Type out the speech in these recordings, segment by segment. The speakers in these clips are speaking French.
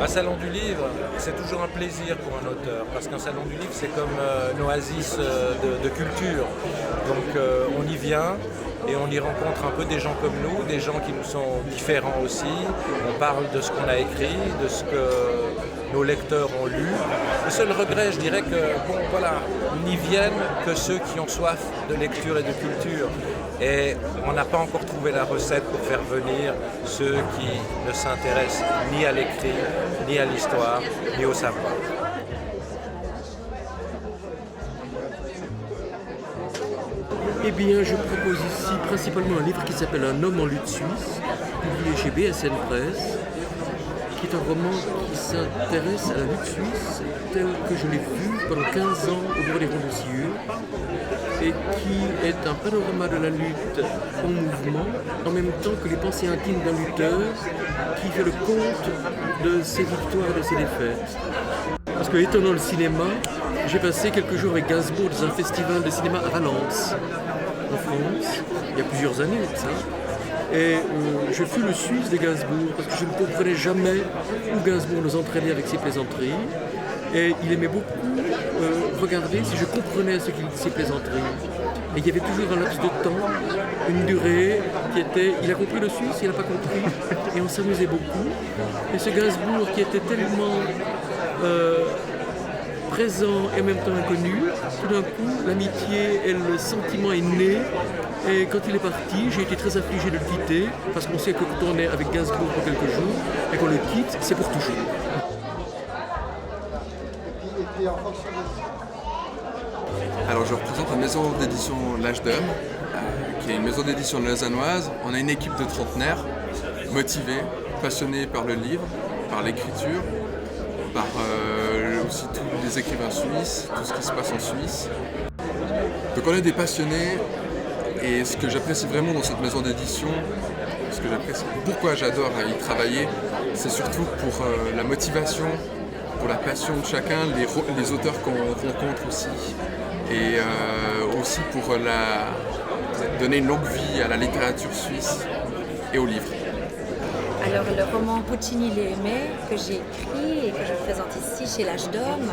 Un salon du livre, c'est toujours un plaisir pour un auteur, parce qu'un salon du livre, c'est comme une oasis de culture. Donc on y vient et on y rencontre un peu des gens comme nous, des gens qui nous sont différents aussi. On parle de ce qu'on a écrit, de ce que nos lecteurs ont lu. Le seul regret, je dirais que, bon, voilà, n'y viennent que ceux qui ont soif de lecture et de culture. Et on n'a pas encore trouvé la recette pour faire venir ceux qui ne s'intéressent ni à l'écrit, ni à l'histoire, ni au savoir. Eh bien, je propose ici principalement un livre qui s'appelle Un homme en lutte suisse, publié chez BSN Press, qui est un roman qui s'intéresse à la lutte suisse telle que je l'ai vue pendant 15 ans au bureau des Ronds de Sieur, et qui est un panorama de la lutte en mouvement, en même temps que les pensées intimes d'un lutteur qui fait le compte de ses victoires et de ses défaites. Parce que, étant dans le cinéma, j'ai passé quelques jours avec Gainsbourg dans un festival de cinéma à Valence, en France, il y a plusieurs années de ça. Et je fus le Suisse de Gainsbourg parce que je ne comprenais jamais où Gainsbourg nous entraînait avec ses plaisanteries. Et il aimait beaucoup regarder si je comprenais ce qu'il disait plaisanteries. Et il y avait toujours un laps de temps, une durée qui était... Il a compris le Suisse, il n'a pas compris. Et on s'amusait beaucoup. Et ce Gainsbourg qui était tellement présent et en même temps inconnu, tout d'un coup, l'amitié et le sentiment est né. Et quand il est parti, j'ai été très affligé de le quitter, parce qu'on sait que quand on est avec Gainsbourg pour quelques jours, et qu'on le quitte, c'est pour toujours. Alors je représente la maison d'édition L'Âge d'Homme, qui est une maison d'édition lausannoise. On a une équipe de trentenaires, motivés, passionnés par le livre, par l'écriture, par aussi tous les écrivains suisses, tout ce qui se passe en Suisse. Donc on est des passionnés, et ce que j'apprécie vraiment dans cette maison d'édition, pourquoi j'adore y travailler, c'est surtout pour la motivation, pour la passion de chacun, les auteurs qu'on rencontre aussi, et aussi pour donner une longue vie à la littérature suisse et aux livres. Alors le roman Puccini les aimait, que j'ai écrit et que je présente ici chez L'Âge d'Homme,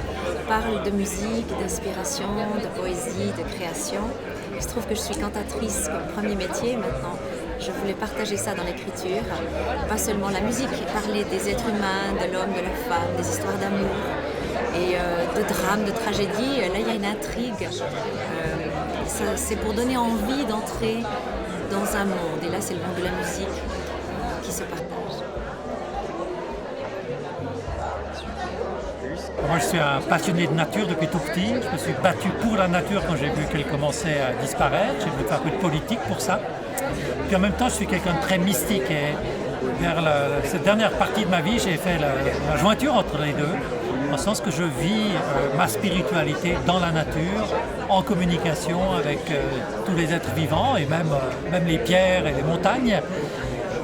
parle de musique, d'inspiration, de poésie, de création. Il se trouve que je suis cantatrice comme premier métier maintenant. Je voulais partager ça dans l'écriture, pas seulement la musique, parler des êtres humains, de l'homme, de la femme, des histoires d'amour et de drames, de tragédies. Là, il y a une intrigue. C'est pour donner envie d'entrer dans un monde. Et là, c'est le monde de la musique qui se partage. Moi, je suis un passionné de nature depuis tout petit. Je me suis battu pour la nature quand j'ai vu qu'elle commençait à disparaître. J'ai voulu faire un peu de politique pour ça. Puis en même temps, je suis quelqu'un de très mystique. Et vers cette dernière partie de ma vie, j'ai fait la jointure entre les deux, dans le sens que je vis ma spiritualité dans la nature, en communication avec tous les êtres vivants, et même les pierres et les montagnes.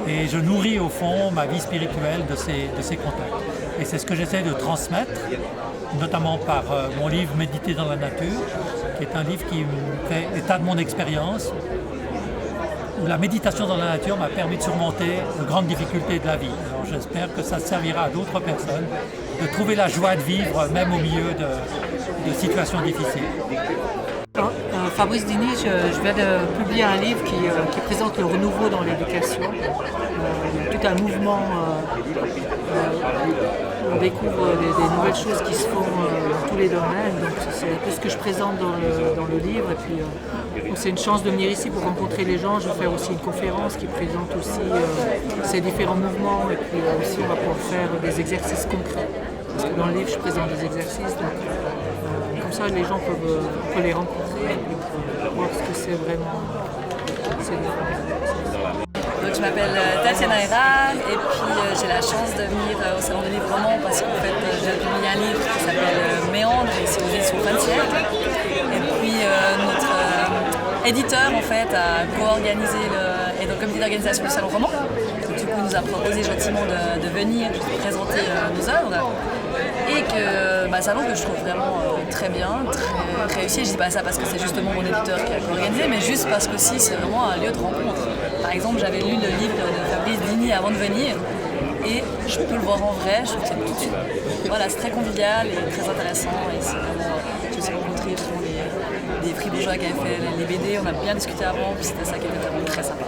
Et je nourris au fond ma vie spirituelle de ces contacts. Et c'est ce que j'essaie de transmettre, notamment par mon livre Méditer dans la nature, qui est un livre qui me fait état de mon expérience, où la méditation dans la nature m'a permis de surmonter de grandes difficultés de la vie. Alors j'espère que ça servira à d'autres personnes de trouver la joie de vivre, même au milieu de situations difficiles. Fabrice Dini, je viens de publier un livre qui présente le renouveau dans l'éducation. Tout un mouvement, on découvre des nouvelles choses qui se font dans tous les domaines. Donc c'est un peu ce que je présente dans le livre. Et puis c'est une chance de venir ici pour rencontrer les gens. Je vais faire aussi une conférence qui présente aussi ces différents mouvements. Et puis aussi on va pouvoir faire des exercices concrets. Parce que dans le livre je présente des exercices. Donc, comme ça les gens peuvent les rencontrer et puis voir ce que c'est vraiment. Donc, je m'appelle Tatiana Hera et puis j'ai la chance de venir au Salon du Livre Roman parce qu'en fait j'ai publié un livre qui s'appelle Méandre, ici aux éditions Fin de siècle. Et puis notre éditeur en fait a co-organisé et dans le comité d'organisation du Salon Roman. Donc, du coup il nous a proposé gentiment de venir présenter nos œuvres. et que salon que je trouve vraiment très bien, très réussi. Je dis pas ça parce que c'est justement mon éditeur qui a organisé, mais juste parce que si c'est vraiment un lieu de rencontre. Par exemple, j'avais lu le livre de Fabrice Dini avant de venir, et je peux le voir en vrai, je trouve que c'est tout de suite. Voilà, c'est très convivial et très intéressant. Et c'est vraiment, j'ai aussi rencontré des fribourgeois qui avaient fait les BD, on a bien discuté avant, puis c'était ça qui était vraiment très sympa.